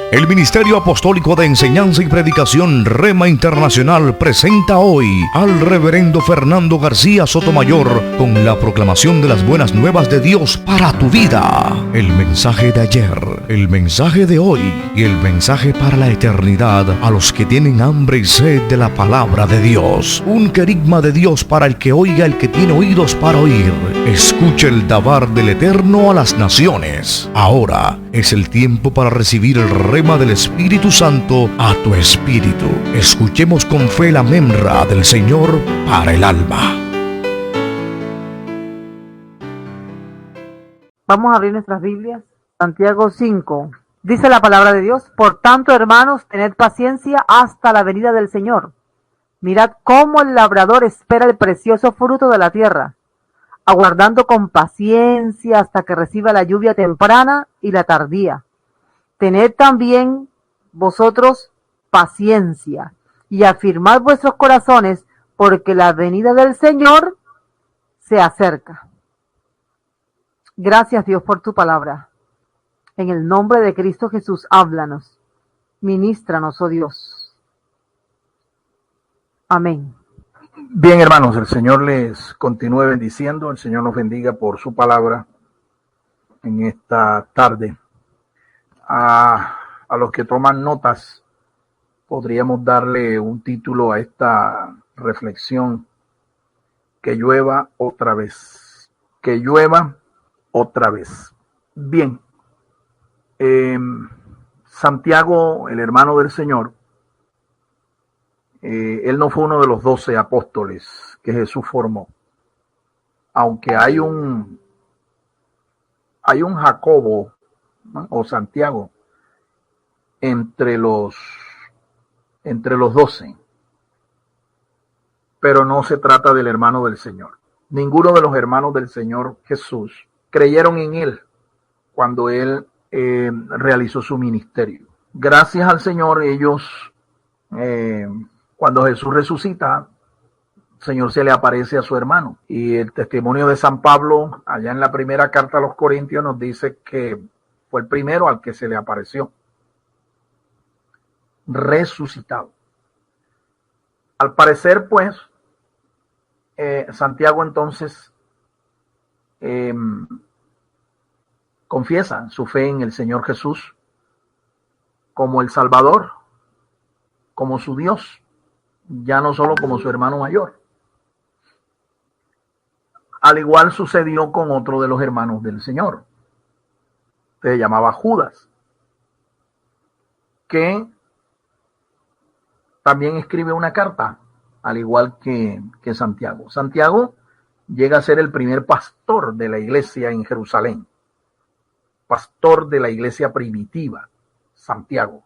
El Ministerio Apostólico de Enseñanza y Predicación Rema Internacional presenta hoy al Reverendo Fernando García Sotomayor con la proclamación de las buenas nuevas de Dios para tu vida. El mensaje de ayer, el mensaje de hoy y el mensaje para la eternidad a los que tienen hambre y sed de la palabra de Dios. Un querigma de Dios para el que oiga, el que tiene oídos para oír. Escucha el dabar del Eterno a las naciones. Ahora es el tiempo para recibir el rema del Espíritu Santo a tu espíritu. Escuchemos con fe la memra del Señor para el alma. Vamos a abrir nuestras Biblias. Santiago 5. Dice la palabra de Dios: por tanto, hermanos, tened paciencia hasta la venida del Señor. Mirad cómo el labrador espera el precioso fruto de la tierra, aguardando con paciencia hasta que reciba la lluvia temprana y la tardía. Tened también vosotros paciencia y afirmad vuestros corazones, porque la venida del Señor se acerca. Gracias, Dios, por tu palabra. En el nombre de Cristo Jesús, háblanos. Ministranos, oh Dios. Amén. Bien, hermanos, el Señor les continúe bendiciendo, el Señor nos bendiga por su palabra en esta tarde. A los que toman notas, podríamos darle un título a esta reflexión: que llueva otra vez. Que llueva otra vez. Bien, Santiago, el hermano del Señor, él no fue uno de los 12 apóstoles que Jesús formó, aunque hay un Jacobo, ¿no?, o Santiago entre los 12, pero no se trata del hermano del Señor. Ninguno de los hermanos del Señor Jesús creyeron en él cuando él realizó su ministerio. Gracias al Señor, ellos cuando Jesús resucita, el Señor se le aparece a su hermano. Y el testimonio de San Pablo, allá en la primera carta a los Corintios, nos dice que fue el primero al que se le apareció, resucitado. Al parecer, pues, Santiago entonces confiesa su fe en el Señor Jesús como el Salvador, como su Dios, ya no solo como su hermano mayor. Al igual sucedió con otro de los hermanos del Señor, se llamaba Judas, que también escribe una carta, al igual que Santiago. Santiago llega a ser el primer pastor de la iglesia en Jerusalén, pastor de la iglesia primitiva. Santiago,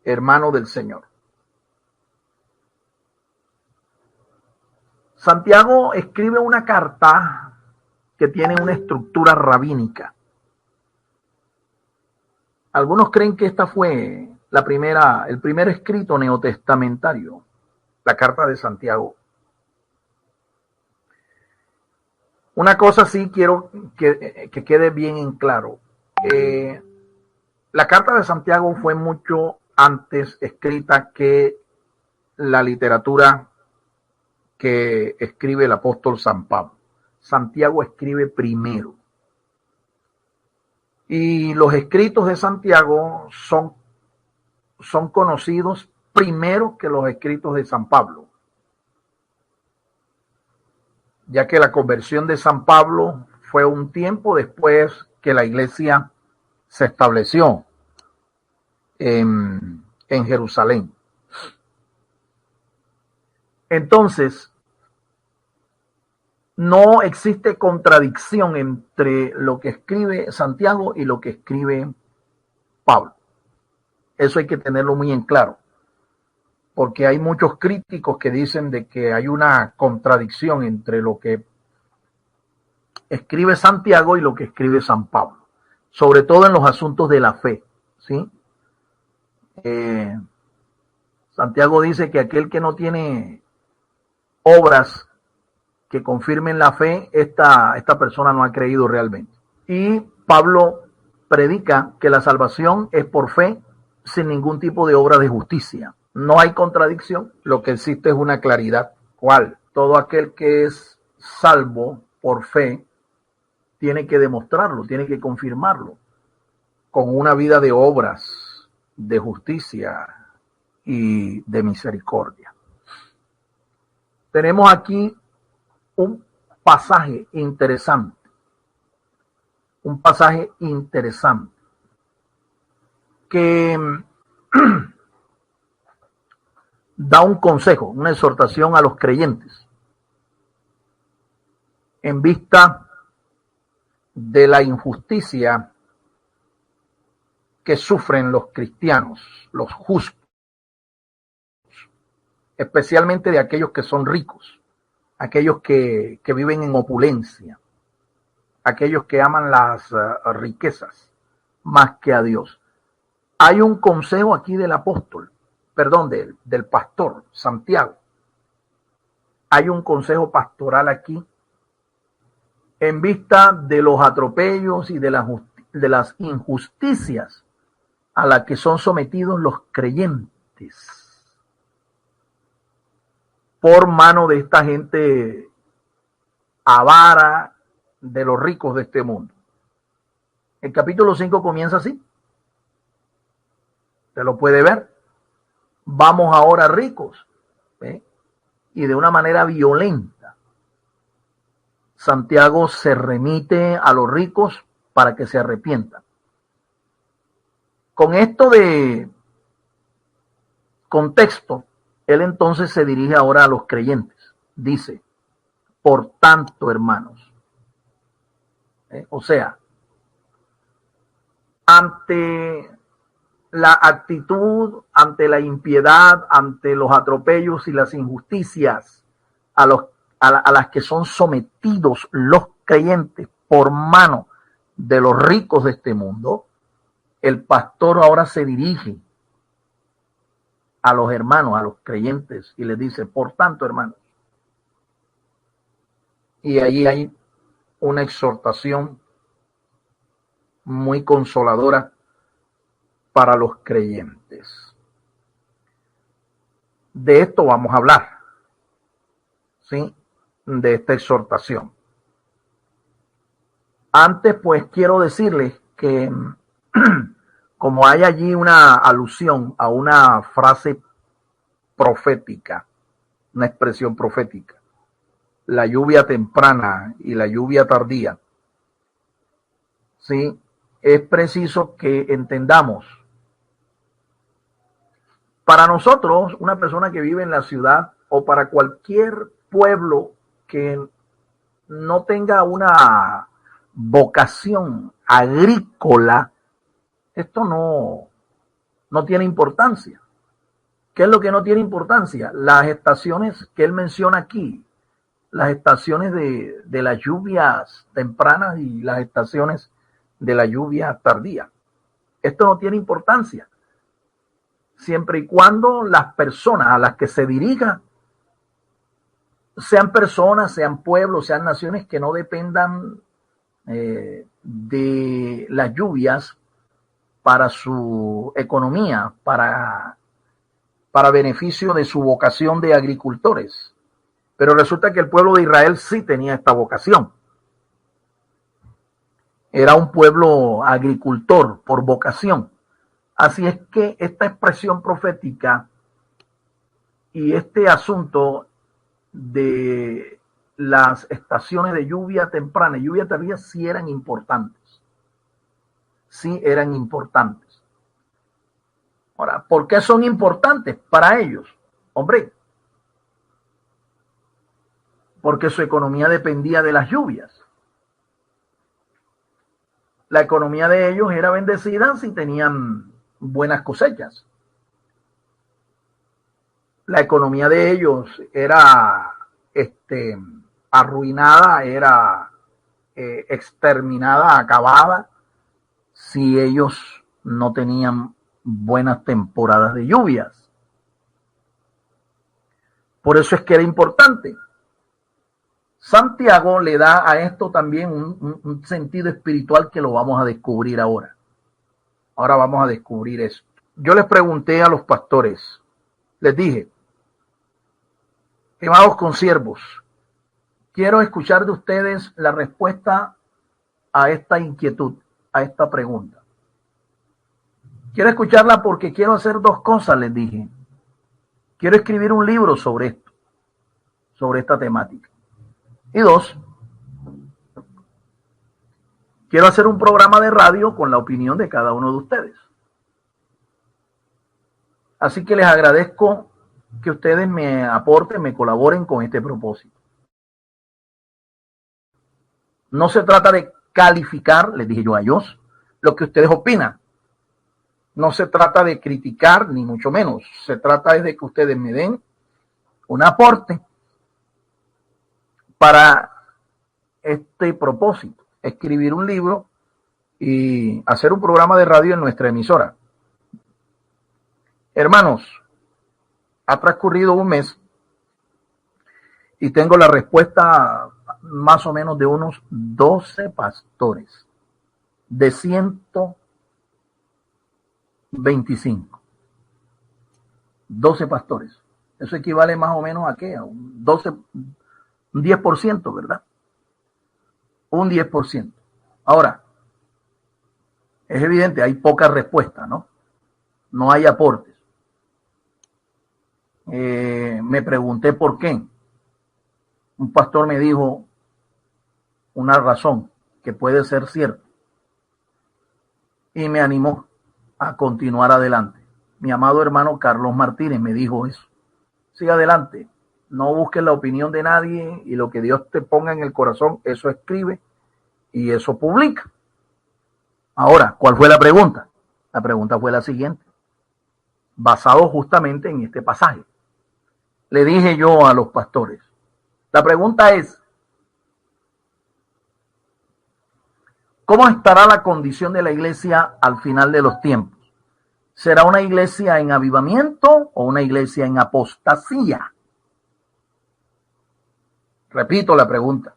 hermano del Señor. Santiago escribe una carta que tiene una estructura rabínica. Algunos creen que esta fue el primer escrito neotestamentario, la carta de Santiago. Una cosa sí quiero que quede bien en claro. La carta de Santiago fue mucho antes escrita que la literatura que escribe el apóstol San Pablo. Santiago escribe primero. Y los escritos de Santiago son conocidos primero que los escritos de San Pablo, ya que la conversión de San Pablo fue un tiempo después que la iglesia se estableció en Jerusalén. Entonces, no existe contradicción entre lo que escribe Santiago y lo que escribe Pablo. Eso hay que tenerlo muy en claro, porque hay muchos críticos que dicen de que hay una contradicción entre lo que escribe Santiago y lo que escribe San Pablo, sobre todo en los asuntos de la fe, ¿sí? Santiago dice que aquel que no tiene obras que confirmen la fe, esta persona no ha creído realmente. Y Pablo predica que la salvación es por fe sin ningún tipo de obra de justicia. No hay contradicción, lo que existe es una claridad. ¿Cuál? Todo aquel que es salvo por fe tiene que demostrarlo, tiene que confirmarlo con una vida de obras, de justicia y de misericordia. Tenemos aquí un pasaje interesante, que da un consejo, una exhortación a los creyentes en vista de la injusticia que sufren los cristianos, los justos, especialmente de aquellos que son ricos, aquellos que viven en opulencia, aquellos que aman las riquezas más que a Dios. Hay un consejo aquí del del pastor Santiago. Hay un consejo pastoral aquí en vista de los atropellos y de las injusticias a las que son sometidos los creyentes por mano de esta gente avara, de los ricos de este mundo. El capítulo 5 comienza así. Se lo puede ver. Vamos ahora ricos. Y de una manera violenta, Santiago se remite a los ricos para que se arrepientan. Con esto de contexto, él entonces se dirige ahora a los creyentes. Dice, por tanto, hermanos. O sea, ante la actitud, ante la impiedad, ante los atropellos y las injusticias a las que son sometidos los creyentes por mano de los ricos de este mundo, el pastor ahora se dirige a los hermanos, a los creyentes, y les dice, por tanto, hermanos. Y allí hay una exhortación muy consoladora para los creyentes. De esto vamos a hablar, ¿sí? De esta exhortación. Antes, pues, quiero decirles que como hay allí una alusión a una frase profética, una expresión profética, la lluvia temprana y la lluvia tardía, ¿sí? Es preciso que entendamos. Para nosotros, una persona que vive en la ciudad o para cualquier pueblo que no tenga una vocación agrícola, esto no tiene importancia. ¿Qué es lo que no tiene importancia? Las estaciones que él menciona aquí, las estaciones de las lluvias tempranas y las estaciones de la lluvia tardía. Esto no tiene importancia. Siempre y cuando las personas a las que se dirija sean personas, sean pueblos, sean naciones que no dependan de las lluvias para su economía, para beneficio de su vocación de agricultores. Pero resulta que el pueblo de Israel sí tenía esta vocación. Era un pueblo agricultor por vocación. Así es que esta expresión profética y este asunto de las estaciones de lluvia temprana y lluvia tardía sí eran importantes. Sí eran importantes. Ahora, ¿por qué son importantes para ellos? Hombre, porque su economía dependía de las lluvias. La economía de ellos era bendecida si tenían buenas cosechas. La economía de ellos era arruinada, era exterminada, acabada, si ellos no tenían buenas temporadas de lluvias. Por eso es que era importante. Santiago le da a esto también un sentido espiritual que lo vamos a descubrir ahora. Ahora vamos a descubrir esto. yo les pregunté a los pastores, les dije, estimados consiervos, quiero escuchar de ustedes la respuesta a esta inquietud, a esta pregunta. Quiero escucharla porque quiero hacer dos cosas, les dije. Quiero escribir un libro sobre esto, sobre esta temática. Y dos, quiero hacer un programa de radio con la opinión de cada uno de ustedes. Así que les agradezco que ustedes me aporten, me colaboren con este propósito. No se trata de calificar, les dije yo a ellos, lo que ustedes opinan. No se trata de criticar, ni mucho menos. Se trata de que ustedes me den un aporte para este propósito. Escribir un libro y hacer un programa de radio en nuestra emisora. Hermanos, ha transcurrido un mes y tengo la respuesta más o menos de unos 12 pastores de 125. 12 pastores. Eso equivale más o menos a qué? A un 12, un 10%, ¿verdad? Un 10%. Ahora, es evidente, hay poca respuesta, ¿no? No hay aportes. Me pregunté por qué. Un pastor me dijo una razón que puede ser cierta y me animó a continuar adelante. Mi amado hermano Carlos Martínez me dijo eso. Sigue adelante, no busques la opinión de nadie y lo que Dios te ponga en el corazón, eso escribe y eso publica. Ahora, ¿cuál fue la pregunta? La pregunta fue la siguiente, basado justamente en este pasaje. Le dije yo a los pastores, la pregunta es, ¿cómo estará la condición de la iglesia al final de los tiempos? ¿Será una iglesia en avivamiento o una iglesia en apostasía? Repito la pregunta.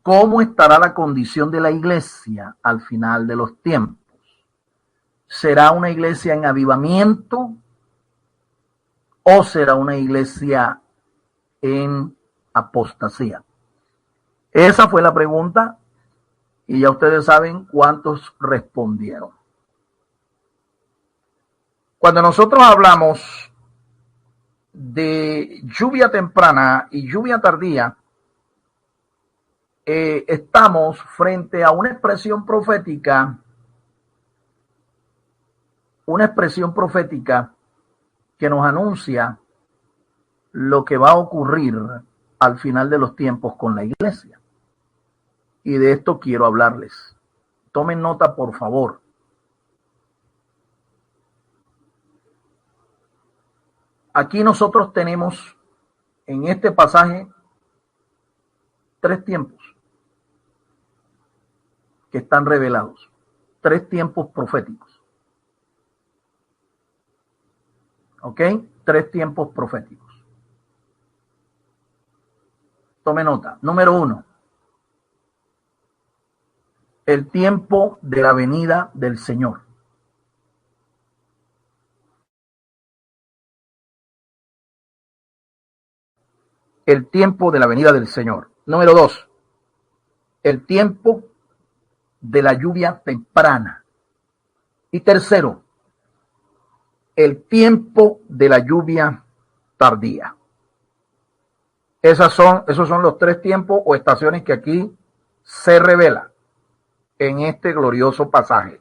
¿Cómo estará la condición de la iglesia al final de los tiempos? ¿Será una iglesia en avivamiento o será una iglesia en apostasía? Esa fue la pregunta y ya ustedes saben cuántos respondieron. Cuando nosotros hablamos de lluvia temprana y lluvia tardía, estamos frente a una expresión profética que nos anuncia lo que va a ocurrir al final de los tiempos con la iglesia. Y de esto quiero hablarles. Tomen nota, por favor. Aquí nosotros tenemos en este pasaje 3 tiempos que están revelados. 3 tiempos proféticos. ¿Ok? 3 tiempos proféticos. Tome nota. Número 1. El tiempo de la venida del Señor. El tiempo de la venida del Señor. Número 2. El tiempo de la lluvia temprana. Y tercero, el tiempo de la lluvia tardía. Esos son los 3 tiempos o estaciones que aquí se revela en este glorioso pasaje.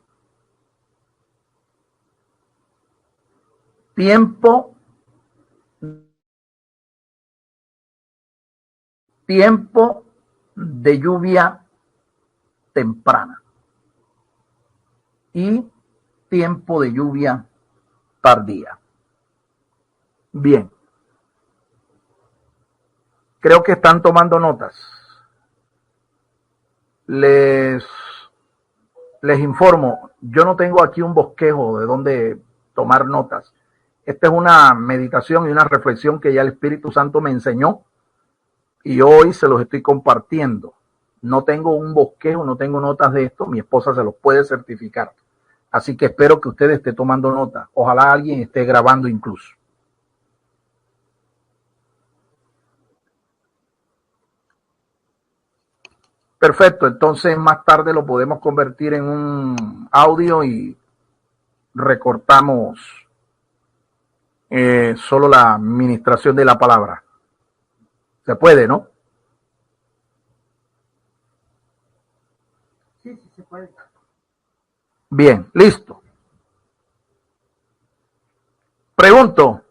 Tiempo de lluvia temprana y tiempo de lluvia tardía. Bien. Creo que están tomando notas. Les informo, yo no tengo aquí un bosquejo de donde tomar notas. Esta es una meditación y una reflexión que ya el Espíritu Santo me enseñó y hoy se los estoy compartiendo. No tengo un bosquejo, no tengo notas de esto, mi esposa se los puede certificar. Así que espero que usted esté tomando nota. Ojalá alguien esté grabando incluso. Perfecto, entonces más tarde lo podemos convertir en un audio y recortamos solo la administración de la palabra. Se puede, ¿no? Sí, sí, se puede. Bien, listo. Pregunto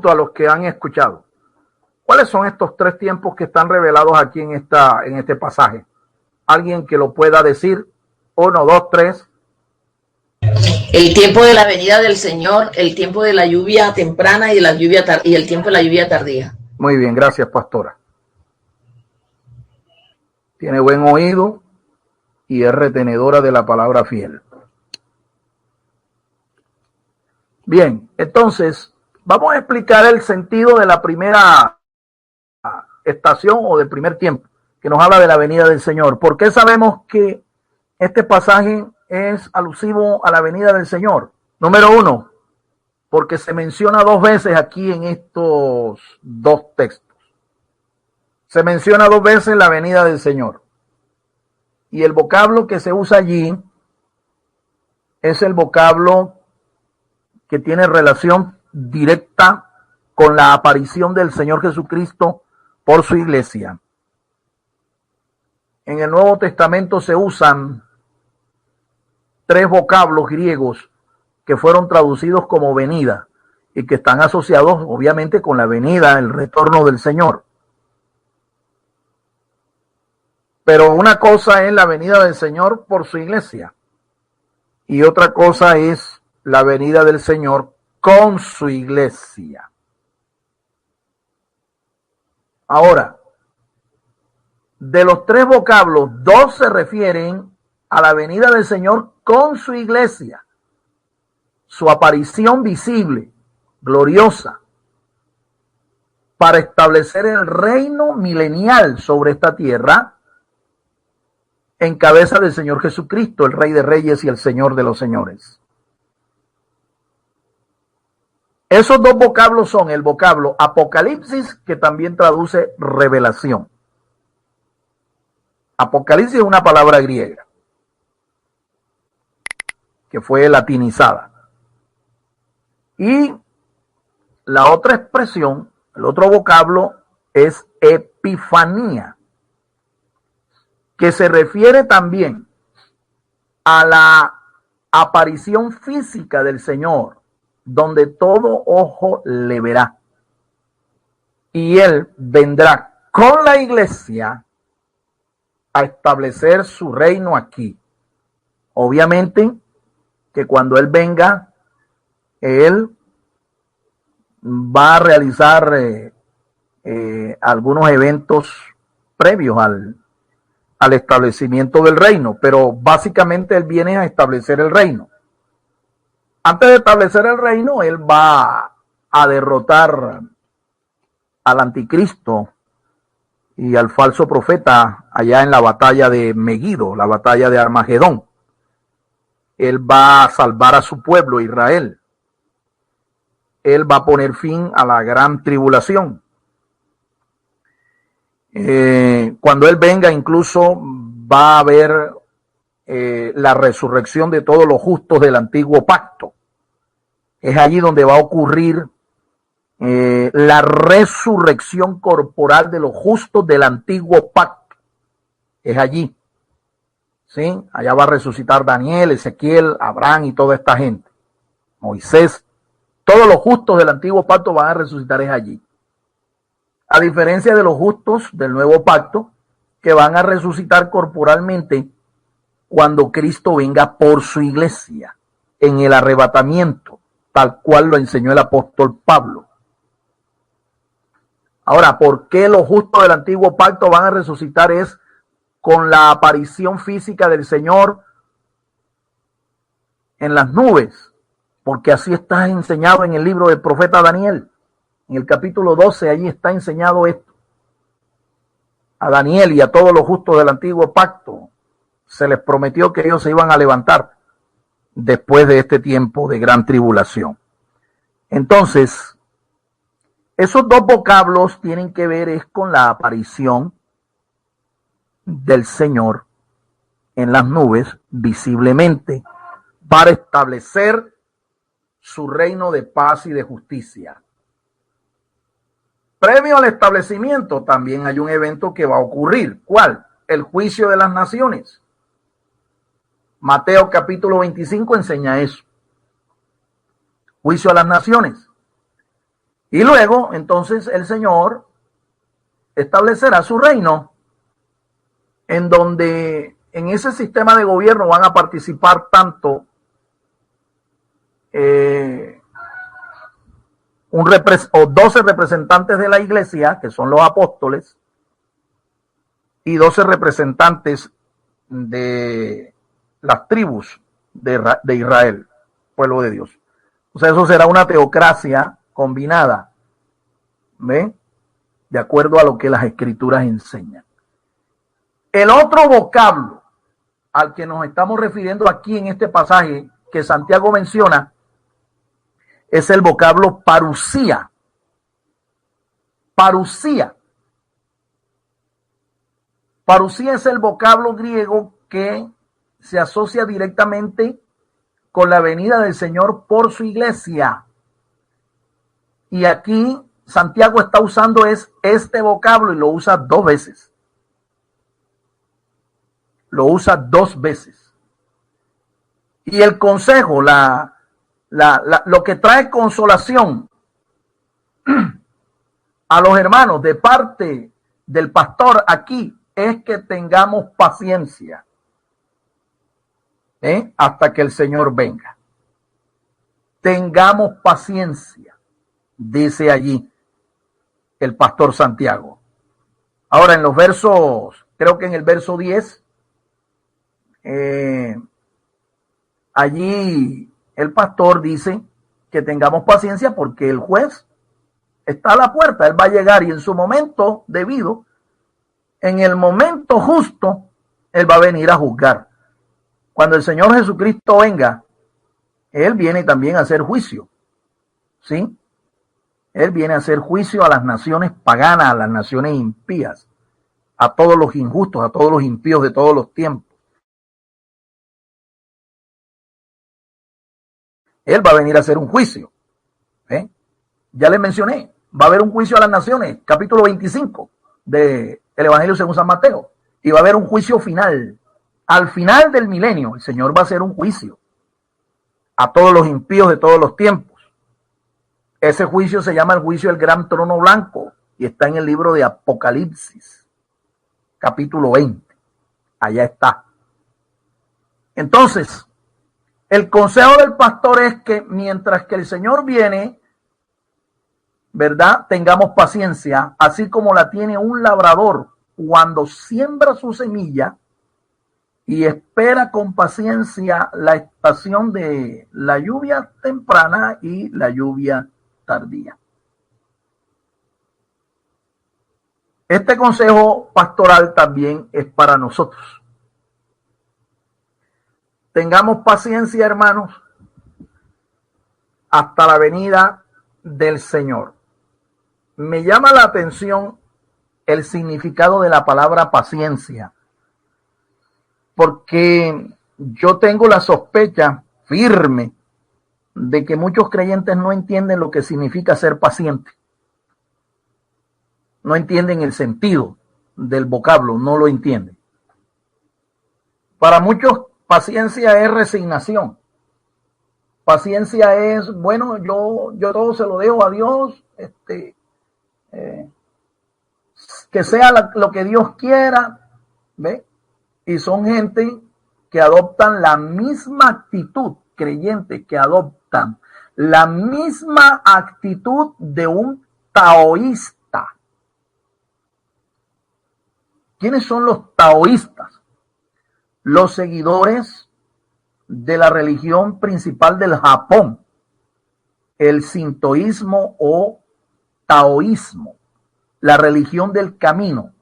a los que han escuchado, ¿cuáles son estos tres tiempos que están revelados aquí en este pasaje? ¿Alguien que lo pueda decir? 1, 2, 3. El tiempo de la venida del Señor, el tiempo de la lluvia temprana y el tiempo de la lluvia tardía. Muy bien, gracias, pastora. Tiene buen oído y es retenedora de la palabra fiel. Bien, entonces vamos a explicar el sentido de la primera estación o del primer tiempo, que nos habla de la venida del Señor. ¿Por qué sabemos que este pasaje es alusivo a la venida del Señor? Número 1, porque se menciona 2 veces aquí en estos 2 textos. Se menciona 2 veces la venida del Señor. Y el vocablo que se usa allí es el vocablo que tiene relación directa con la aparición del Señor Jesucristo por su iglesia. En el Nuevo Testamento se usan 3 vocablos griegos que fueron traducidos como venida y que están asociados obviamente con la venida, el retorno del Señor. Pero una cosa es la venida del Señor por su iglesia y otra cosa es la venida del Señor con su iglesia. Ahora, de los 3 vocablos, 2 se refieren a la venida del Señor con su iglesia, su aparición visible, gloriosa, para establecer el reino milenial sobre esta tierra en cabeza del Señor Jesucristo, el Rey de Reyes y el Señor de los Señores. Esos 2 vocablos son el vocablo Apocalipsis, que también traduce revelación. Apocalipsis es una palabra griega que fue latinizada. Y la otra expresión, el otro vocablo es epifanía, que se refiere también a la aparición física del Señor, donde todo ojo le verá. Y Él vendrá con la iglesia a establecer su reino aquí. Obviamente que cuando Él venga, Él va a realizar algunos eventos previos al establecimiento del reino, pero básicamente Él viene a establecer el reino. Antes de establecer el reino, Él va a derrotar al anticristo y al falso profeta allá en la batalla de Megido, la batalla de Armagedón. Él va a salvar a su pueblo, Israel. Él va a poner fin a la gran tribulación. Cuando Él venga, incluso va a haber la resurrección de todos los justos del antiguo pacto. Es allí donde va a ocurrir la resurrección corporal de los justos del antiguo pacto. Es allí. ¿Sí? Allá va a resucitar Daniel, Ezequiel, Abraham y toda esta gente. Moisés. Todos los justos del antiguo pacto van a resucitar es allí. A diferencia de los justos del nuevo pacto, que van a resucitar corporalmente cuando Cristo venga por su iglesia, en el arrebatamiento, tal cual lo enseñó el apóstol Pablo. Ahora, ¿por qué los justos del antiguo pacto van a resucitar? Es con la aparición física del Señor en las nubes, porque así está enseñado en el libro del profeta Daniel. En el capítulo 12, allí está enseñado esto. A Daniel y a todos los justos del antiguo pacto se les prometió que ellos se iban a levantar después de este tiempo de gran tribulación. Entonces, esos dos vocablos tienen que ver es con la aparición del Señor en las nubes visiblemente para establecer su reino de paz y de justicia. Previo al establecimiento también hay un evento que va a ocurrir. ¿Cuál? El juicio de las naciones. Mateo capítulo 25 enseña eso. Juicio a las naciones. Y luego, entonces, el Señor establecerá su reino, en donde en ese sistema de gobierno van a participar tanto 12 representantes de la iglesia, que son los apóstoles, y 12 representantes de las tribus de Israel, pueblo de Dios. O sea, eso será una teocracia combinada, ¿ve? De acuerdo a lo que las escrituras enseñan. El otro vocablo al que nos estamos refiriendo aquí en este pasaje que Santiago menciona es el vocablo parusía. Parusía. Parusía es el vocablo griego que se asocia directamente con la venida del Señor por su iglesia. Y aquí Santiago está usando este vocablo y lo usa 2 veces. Lo usa 2 veces. Y el consejo, lo que trae consolación a los hermanos de parte del pastor aquí es que tengamos paciencia hasta que el Señor venga. Tengamos paciencia, dice allí el pastor Santiago. Ahora en los versos, creo que en el verso 10, allí el pastor dice que tengamos paciencia porque el juez está a la puerta. Él va a llegar y en su momento debido, en el momento justo, él va a venir a juzgar. Cuando el Señor Jesucristo venga, él viene también a hacer juicio. ¿Sí? Él viene a hacer juicio a las naciones paganas, a las naciones impías, a todos los injustos, a todos los impíos de todos los tiempos. Él va a venir a hacer un juicio. Ya les mencioné, va a haber un juicio a las naciones, capítulo 25 del Evangelio según San Mateo. Y va a haber un juicio final. Al final del milenio, el Señor va a hacer un juicio a todos los impíos de todos los tiempos. Ese juicio se llama el juicio del gran trono blanco y está en el libro de Apocalipsis, capítulo 20. Allá está. Entonces, el consejo del pastor es que mientras que el Señor viene, ¿verdad? Tengamos paciencia, así como la tiene un labrador cuando siembra su semilla y espera con paciencia la estación de la lluvia temprana y la lluvia tardía. Este consejo pastoral también es para nosotros. Tengamos paciencia, hermanos, hasta la venida del Señor. Me llama la atención el significado de la palabra paciencia, porque yo tengo la sospecha firme de que muchos creyentes no entienden lo que significa ser paciente. No entienden el sentido del vocablo, no lo entienden. Para muchos, paciencia es resignación. Paciencia es, bueno, yo todo se lo dejo a Dios, que sea lo que Dios quiera, ¿ve? Y son gente que adoptan la misma actitud, creyentes que adoptan la misma actitud de un taoísta. ¿Quiénes son los taoístas? Los seguidores de la religión principal del Japón, el sintoísmo o taoísmo, la religión del camino.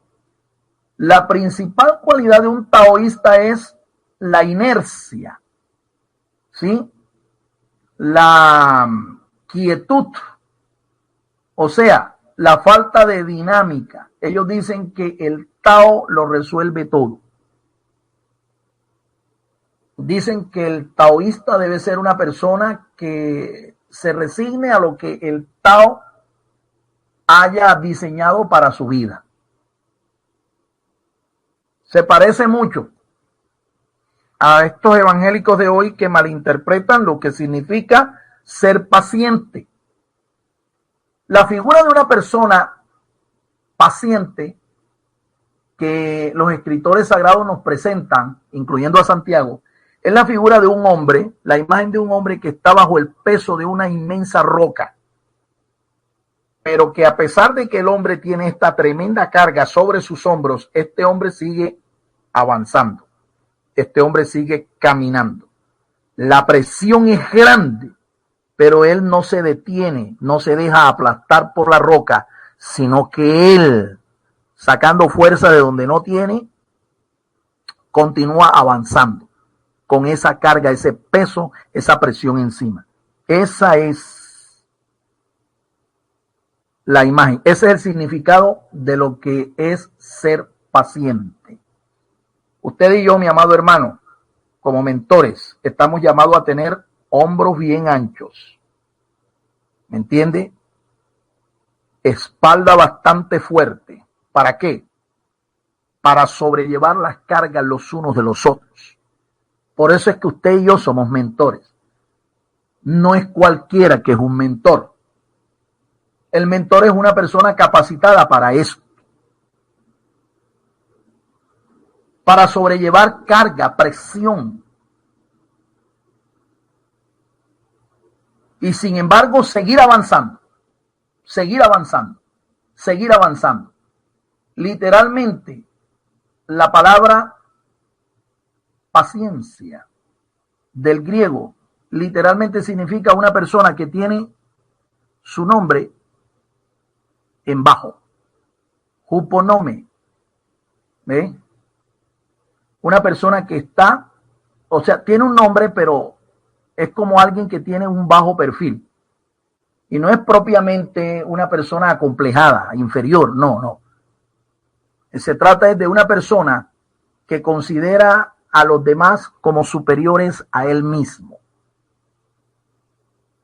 La principal cualidad de un taoísta es la inercia. ¿sí? La quietud, o sea, la falta de dinámica. Ellos dicen que el Tao lo resuelve todo. Dicen que el taoísta debe ser una persona que se resigne a lo que el Tao haya diseñado para su vida. Se parece mucho a estos evangélicos de hoy que malinterpretan lo que significa ser paciente. La figura de una persona paciente que los escritores sagrados nos presentan, incluyendo a Santiago, es la figura de un hombre, la imagen de un hombre que está bajo el peso de una inmensa roca, pero que a pesar de que el hombre tiene esta tremenda carga sobre sus hombros, este hombre sigue avanzando, este hombre sigue caminando. La presión es grande, pero él no se detiene, no se deja aplastar por la roca, sino que él, sacando fuerza de donde no tiene, continúa avanzando con esa carga, ese peso, esa presión encima. Esa es la imagen, ese es el significado de lo que es ser paciente. Usted y yo, mi amado hermano, como mentores, estamos llamados a tener hombros bien anchos. ¿Me entiende? Espalda bastante fuerte. ¿Para qué? Para sobrellevar las cargas los unos de los otros. Por eso es que usted y yo somos mentores. No es cualquiera que es un mentor. El mentor es una persona capacitada para eso. Para sobrellevar carga, presión. Y sin embargo, seguir avanzando. Seguir avanzando. Seguir avanzando. Literalmente, la palabra paciencia del griego literalmente significa una persona que tiene su nombre en bajo. Huponome. ¿Ve? Una persona que está, o sea, tiene un nombre, pero es como alguien que tiene un bajo perfil. Y no es propiamente una persona acomplejada, inferior, no. Se trata de una persona que considera a los demás como superiores a él mismo.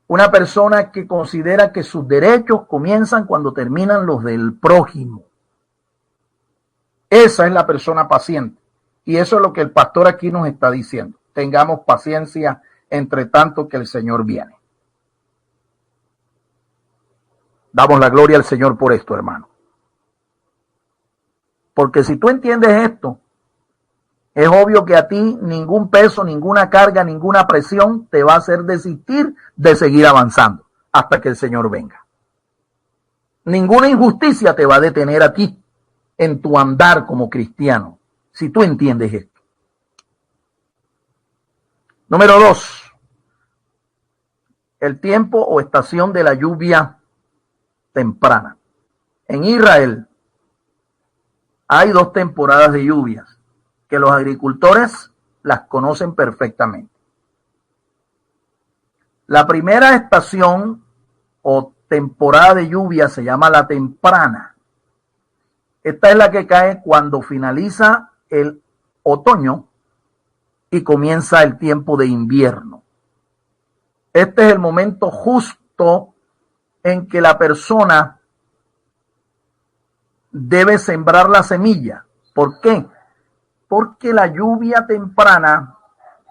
Una persona que considera que sus derechos comienzan cuando terminan los del prójimo. Esa es la persona paciente. Y eso es lo que el pastor aquí nos está diciendo. Tengamos paciencia entre tanto que el Señor viene. Damos la gloria al Señor por esto, hermano. Porque si tú entiendes esto, es obvio que a ti ningún peso, ninguna carga, ninguna presión te va a hacer desistir de seguir avanzando hasta que el Señor venga. Ninguna injusticia te va a detener a ti en tu andar como cristiano, si tú entiendes esto. Número 2. El tiempo o estación de la lluvia temprana. En Israel hay 2 temporadas de lluvias que los agricultores las conocen perfectamente. La primera estación o temporada de lluvia se llama la temprana. Esta es la que cae cuando finaliza el otoño y comienza el tiempo de invierno. Este es el momento justo en que la persona debe sembrar la semilla. ¿Por qué? Porque la lluvia temprana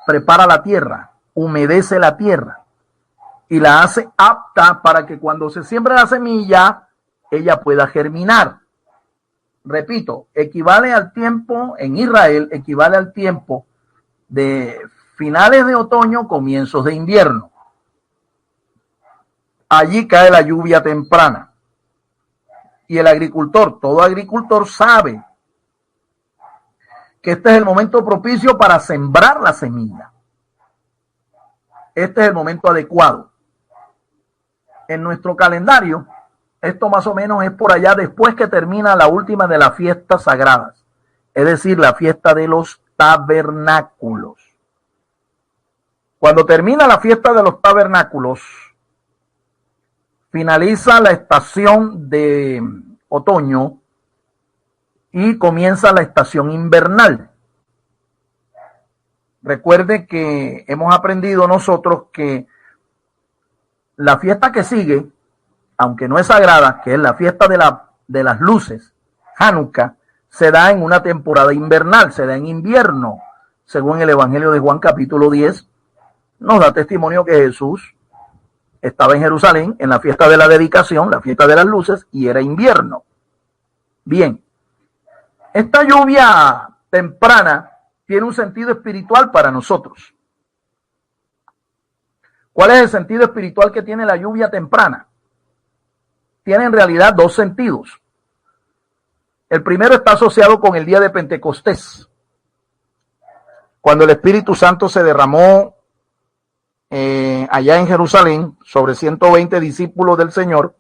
prepara la tierra, humedece la tierra y la hace apta para que cuando se siembra la semilla, ella pueda germinar. Repito, equivale al tiempo, en Israel, equivale al tiempo de finales de otoño, comienzos de invierno. Allí cae la lluvia temprana. Y el agricultor, todo agricultor sabe que este es el momento propicio para sembrar la semilla. Este es el momento adecuado. En nuestro calendario, esto más o menos es por allá después que termina la última de las fiestas sagradas, es decir, la fiesta de los tabernáculos. Cuando termina la fiesta de los tabernáculos, finaliza la estación de otoño y comienza la estación invernal. Recuerde que hemos aprendido nosotros que la fiesta que sigue, aunque no es sagrada, que es la fiesta de las luces, Hanukkah, se da en una temporada invernal, se da en invierno. Según el Evangelio de Juan capítulo 10, nos da testimonio que Jesús estaba en Jerusalén en la fiesta de la dedicación, la fiesta de las luces, y era invierno. Bien, esta lluvia temprana tiene un sentido espiritual para nosotros. ¿Cuál es el sentido espiritual que tiene la lluvia temprana? Tiene en realidad dos sentidos. El primero está asociado con el día de Pentecostés, cuando el Espíritu Santo se derramó allá en Jerusalén sobre 120 discípulos del Señor,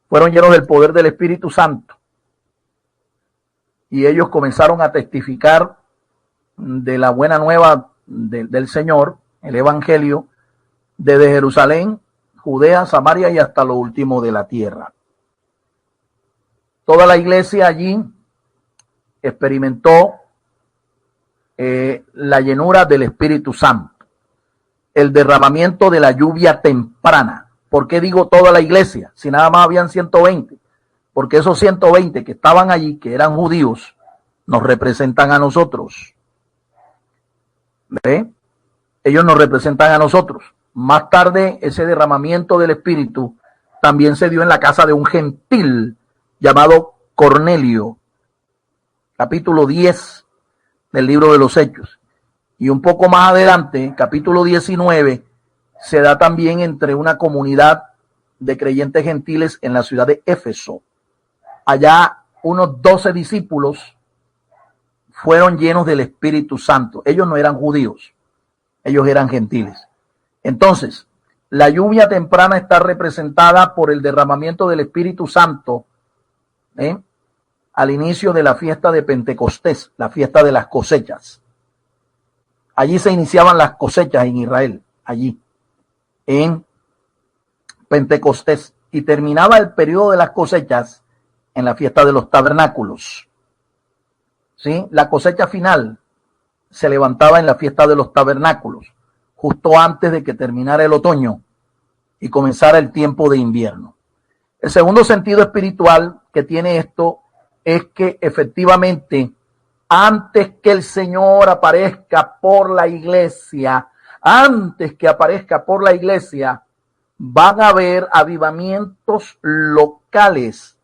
fueron llenos del poder del Espíritu Santo. Y ellos comenzaron a testificar de la buena nueva del Señor, el Evangelio, desde Jerusalén, Judea, Samaria y hasta lo último de la tierra. Toda la iglesia allí experimentó la llenura del Espíritu Santo, el derramamiento de la lluvia temprana. ¿Por qué digo toda la iglesia? Si nada más habían 120. Porque esos 120 que estaban allí, que eran judíos, nos representan a nosotros. ¿Ve? Ellos nos representan a nosotros. Más tarde, ese derramamiento del Espíritu también se dio en la casa de un gentil llamado Cornelio, capítulo 10 del libro de los Hechos. Y un poco más adelante, capítulo 19, se da también entre una comunidad de creyentes gentiles en la ciudad de Éfeso. Allá unos 12 discípulos fueron llenos del Espíritu Santo. Ellos no eran judíos, ellos eran gentiles. Entonces, la lluvia temprana está representada por el derramamiento del Espíritu Santo al inicio de la fiesta de Pentecostés, la fiesta de las cosechas. Allí se iniciaban las cosechas en Israel, allí, en Pentecostés. Y terminaba el periodo de las cosechas en la fiesta de los tabernáculos. ¿Sí? La cosecha final se levantaba en la fiesta de los tabernáculos, justo antes de que terminara el otoño y comenzara el tiempo de invierno. El segundo sentido espiritual que tiene esto es que efectivamente, antes que el Señor aparezca por la iglesia, van a haber avivamientos locales,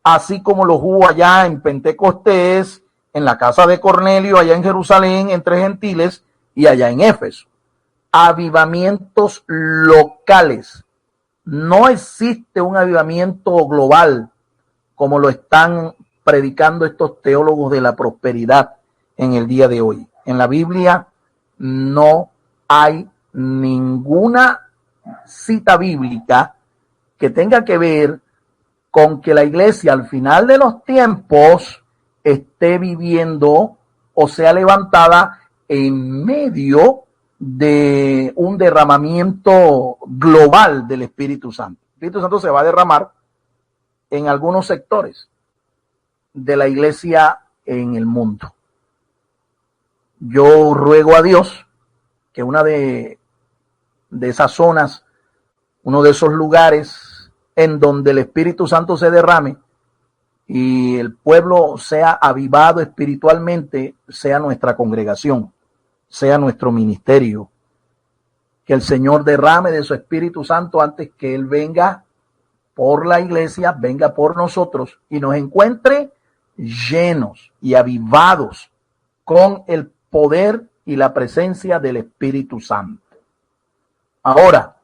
así como los hubo allá en Pentecostés, en la casa de Cornelio, allá en Jerusalén, entre gentiles, y allá en Éfeso. Avivamientos locales. No existe un avivamiento global como lo están predicando estos teólogos de la prosperidad en el día de hoy. En la Biblia no hay ninguna cita bíblica que tenga que ver con que la iglesia al final de los tiempos esté viviendo o sea levantada en medio de un derramamiento global del Espíritu Santo. El Espíritu Santo se va a derramar en algunos sectores de la iglesia en el mundo. Yo ruego a Dios que una de esas zonas, uno de esos lugares en donde el Espíritu Santo se derrame y el pueblo sea avivado espiritualmente, sea nuestra congregación, sea nuestro ministerio. Que el Señor derrame de su Espíritu Santo antes que Él venga por la iglesia, venga por nosotros y nos encuentre llenos y avivados con el poder y la presencia del Espíritu Santo. Ahora,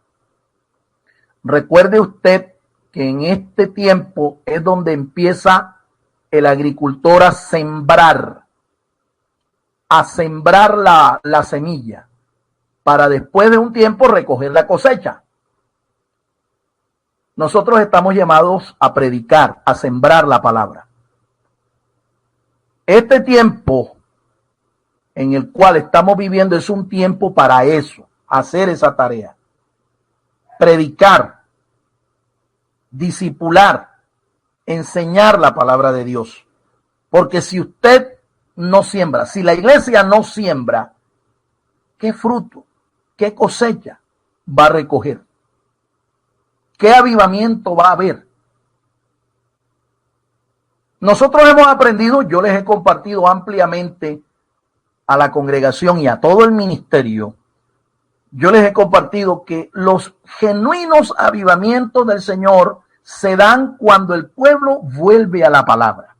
recuerde usted que en este tiempo es donde empieza el agricultor a sembrar la semilla para después de un tiempo recoger la cosecha. Nosotros estamos llamados a predicar, a sembrar la palabra. Este tiempo en el cual estamos viviendo es un tiempo para eso, hacer esa tarea. Predicar, discipular, enseñar la palabra de Dios. Porque si usted no siembra, si la iglesia no siembra, ¿qué fruto, qué cosecha va a recoger? ¿Qué avivamiento va a haber? Nosotros hemos aprendido, yo les he compartido ampliamente a la congregación y a todo el ministerio, yo les he compartido que los genuinos avivamientos del Señor se dan cuando el pueblo vuelve a la palabra.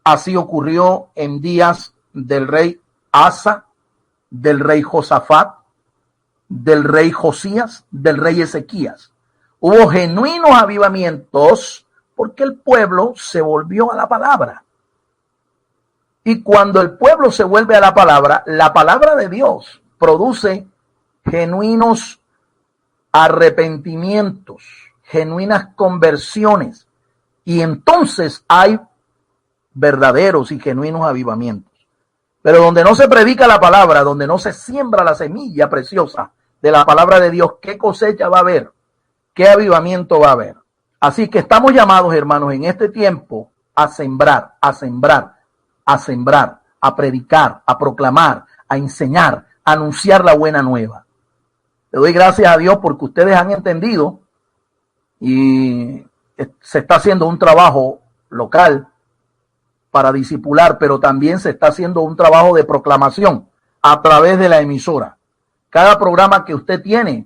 Así ocurrió en días del rey Asa, del rey Josafat, del rey Josías, del rey Ezequías. Hubo genuinos avivamientos porque el pueblo se volvió a la palabra. Y cuando el pueblo se vuelve a la palabra de Dios produce genuinos arrepentimientos, genuinas conversiones. Y entonces hay verdaderos y genuinos avivamientos. Pero donde no se predica la palabra, donde no se siembra la semilla preciosa de la palabra de Dios, ¿qué cosecha va a haber? ¿Qué avivamiento va a haber? Así que estamos llamados, hermanos, en este tiempo a sembrar, a sembrar, a sembrar, a predicar, a proclamar, a enseñar, a anunciar la buena nueva. Le doy gracias a Dios porque ustedes han entendido y se está haciendo un trabajo local para discipular, pero también se está haciendo un trabajo de proclamación a través de la emisora. Cada programa que usted tiene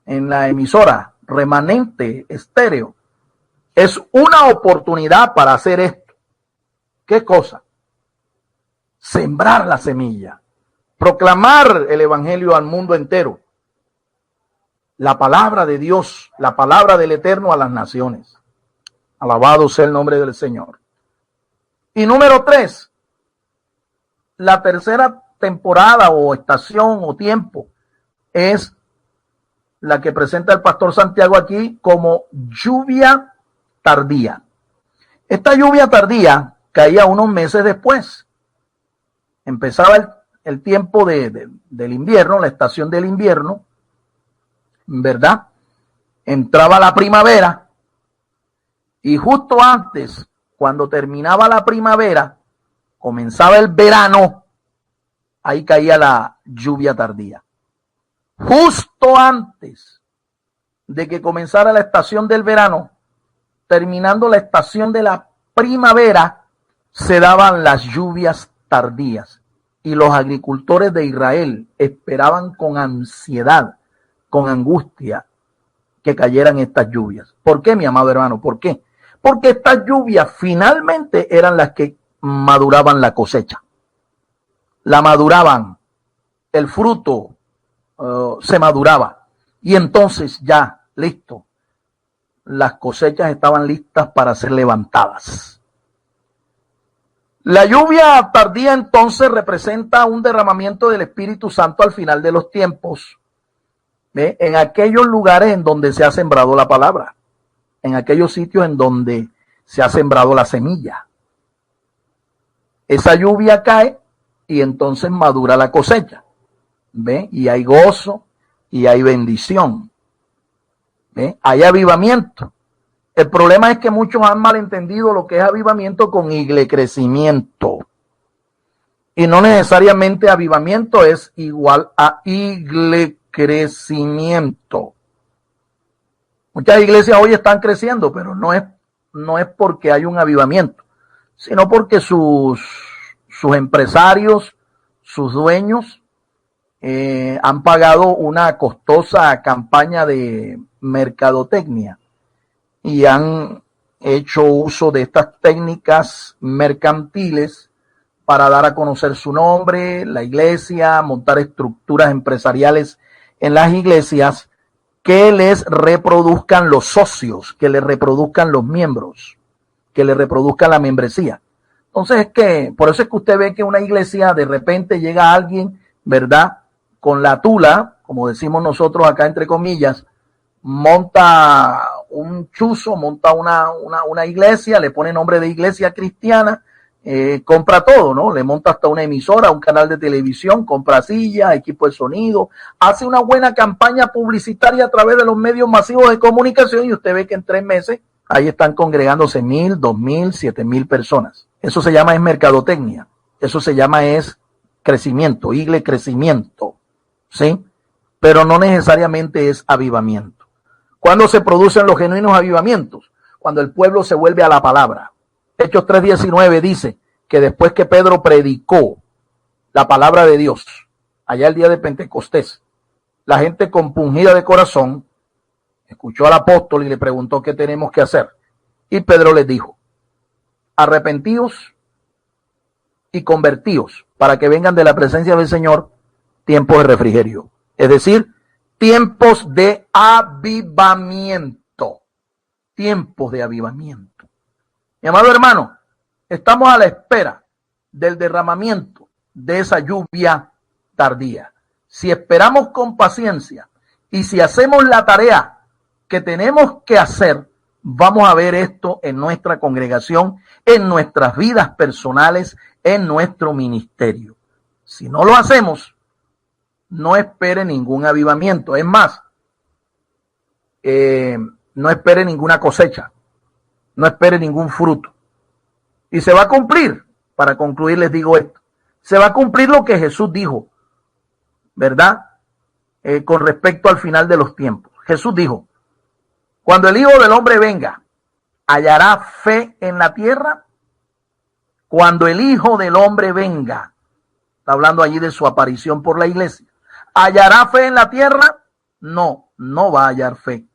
en la emisora Remanente Estéreo es una oportunidad para hacer esto. ¿Qué cosa? Sembrar la semilla, proclamar el evangelio al mundo entero, la palabra de Dios, la palabra del Eterno a las naciones. Alabado sea el nombre del Señor. Y número 3, la tercera temporada o estación o tiempo es la que presenta el pastor Santiago aquí como lluvia tardía. Esta lluvia tardía caía unos meses después. Empezaba el tiempo del invierno, la estación del invierno, ¿verdad? Entraba la primavera y justo antes, cuando terminaba la primavera, comenzaba el verano, ahí caía la lluvia tardía. Justo antes de que comenzara la estación del verano, terminando la estación de la primavera, se daban las lluvias tardías. Y los agricultores de Israel esperaban con ansiedad, con angustia, que cayeran estas lluvias. ¿Por qué, mi amado hermano? ¿Por qué? Porque estas lluvias finalmente eran las que maduraban la cosecha. La maduraban, el fruto se maduraba. Y entonces ya, listo, las cosechas estaban listas para ser levantadas. La lluvia tardía entonces representa un derramamiento del Espíritu Santo al final de los tiempos, en aquellos lugares en donde se ha sembrado la palabra, en aquellos sitios en donde se ha sembrado la semilla. Esa lluvia cae y entonces madura la cosecha. ¿Ve? Y hay gozo y hay bendición. ¿Ve? Hay avivamiento. El problema es que muchos han malentendido lo que es avivamiento con iglecrecimiento. Y no necesariamente avivamiento es igual a iglecrecimiento. Muchas iglesias hoy están creciendo, pero no es porque hay un avivamiento, sino porque sus empresarios, sus dueños, han pagado una costosa campaña de mercadotecnia y han hecho uso de estas técnicas mercantiles para dar a conocer su nombre, la iglesia, montar estructuras empresariales en las iglesias que les reproduzcan los socios, que les reproduzcan los miembros, que les reproduzcan la membresía. Entonces por eso es que usted ve que una iglesia de repente llega alguien, ¿verdad?, con la tula, como decimos nosotros acá entre comillas, monta un chuzo, monta una iglesia, le pone nombre de iglesia cristiana, compra todo, ¿no? Le monta hasta una emisora, un canal de televisión, compra sillas, equipo de sonido, hace una buena campaña publicitaria a través de los medios masivos de comunicación y usted ve que en 3 meses ahí están congregándose 1,000, 2,000, 7,000 personas. Eso se llama es mercadotecnia, eso se llama es crecimiento, crecimiento, ¿sí? Pero no necesariamente es avivamiento. ¿Cuándo se producen los genuinos avivamientos? Cuando el pueblo se vuelve a la palabra. Hechos 3:19 dice que después que Pedro predicó la palabra de Dios, allá el día de Pentecostés, la gente compungida de corazón escuchó al apóstol y le preguntó qué tenemos que hacer. Y Pedro les dijo, arrepentíos y convertíos para que vengan de la presencia del Señor tiempos de refrigerio. Es decir, tiempos de avivamiento. Tiempos de avivamiento. Mi amado hermano, estamos a la espera del derramamiento de esa lluvia tardía. Si esperamos con paciencia y si hacemos la tarea que tenemos que hacer, vamos a ver esto en nuestra congregación, en nuestras vidas personales, en nuestro ministerio. Si no lo hacemos, no espere ningún avivamiento. Es más, no espere ninguna cosecha. No espere ningún fruto. Y se va a cumplir, para concluir les digo esto, se va a cumplir lo que Jesús dijo, ¿verdad? Con respecto al final de los tiempos. Jesús dijo, cuando el Hijo del Hombre venga, ¿hallará fe en la tierra? Cuando el Hijo del Hombre venga, está hablando allí de su aparición por la iglesia, ¿hallará fe en la tierra? No, no va a hallar fe,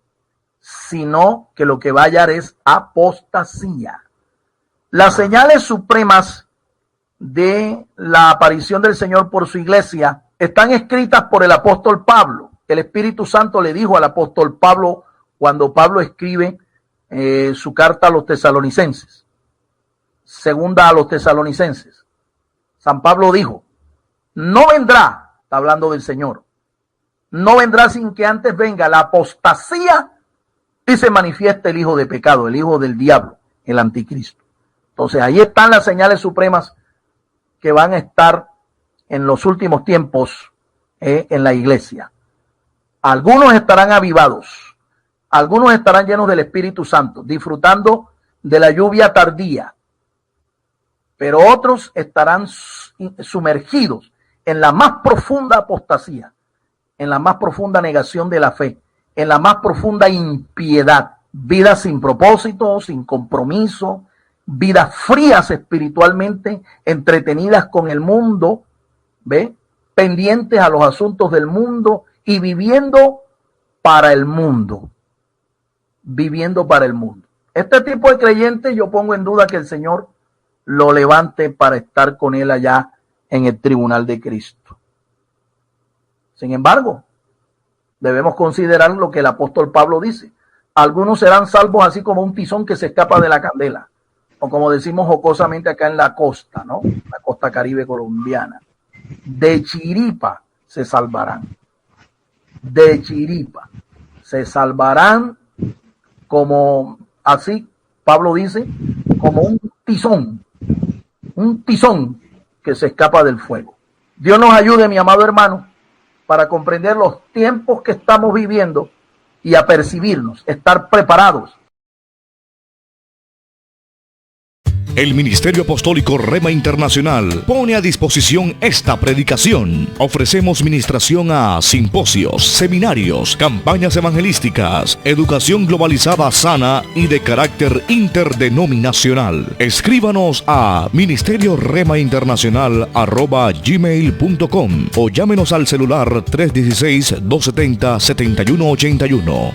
sino que lo que va a hallar es apostasía. Las señales supremas de la aparición del Señor por su iglesia están escritas por el apóstol Pablo. El Espíritu Santo le dijo al apóstol Pablo cuando Pablo escribe su carta a los tesalonicenses, segunda a los tesalonicenses. San Pablo dijo, no vendrá, está hablando del Señor, no vendrá sin que antes venga la apostasía y se manifiesta el hijo de pecado, el hijo del diablo, el anticristo. Entonces ahí están las señales supremas que van a estar en los últimos tiempos en la iglesia. Algunos estarán avivados, algunos estarán llenos del Espíritu Santo, disfrutando de la lluvia tardía, pero otros estarán sumergidos en la más profunda apostasía, en la más profunda negación de la fe, en la más profunda impiedad, vidas sin propósito, sin compromiso, vidas frías espiritualmente, entretenidas con el mundo, ¿ve? Pendientes a los asuntos del mundo y viviendo para el mundo. Viviendo para el mundo. Este tipo de creyentes yo pongo en duda que el Señor lo levante para estar con él allá en el tribunal de Cristo. Sin embargo, debemos considerar lo que el apóstol Pablo dice. Algunos serán salvos así como un tizón que se escapa de la candela. O como decimos jocosamente acá en la costa, ¿no? La costa caribe colombiana. De chiripa se salvarán. De chiripa se salvarán como, así Pablo dice, como un tizón que se escapa del fuego. Dios nos ayude, mi amado hermano, para comprender los tiempos que estamos viviendo y a percibirnos, estar preparados. El Ministerio Apostólico Rema Internacional pone a disposición esta predicación. Ofrecemos ministración a simposios, seminarios, campañas evangelísticas, educación globalizada sana y de carácter interdenominacional. Escríbanos a ministerioremainternacional@gmail.com o llámenos al celular 316-270-7181.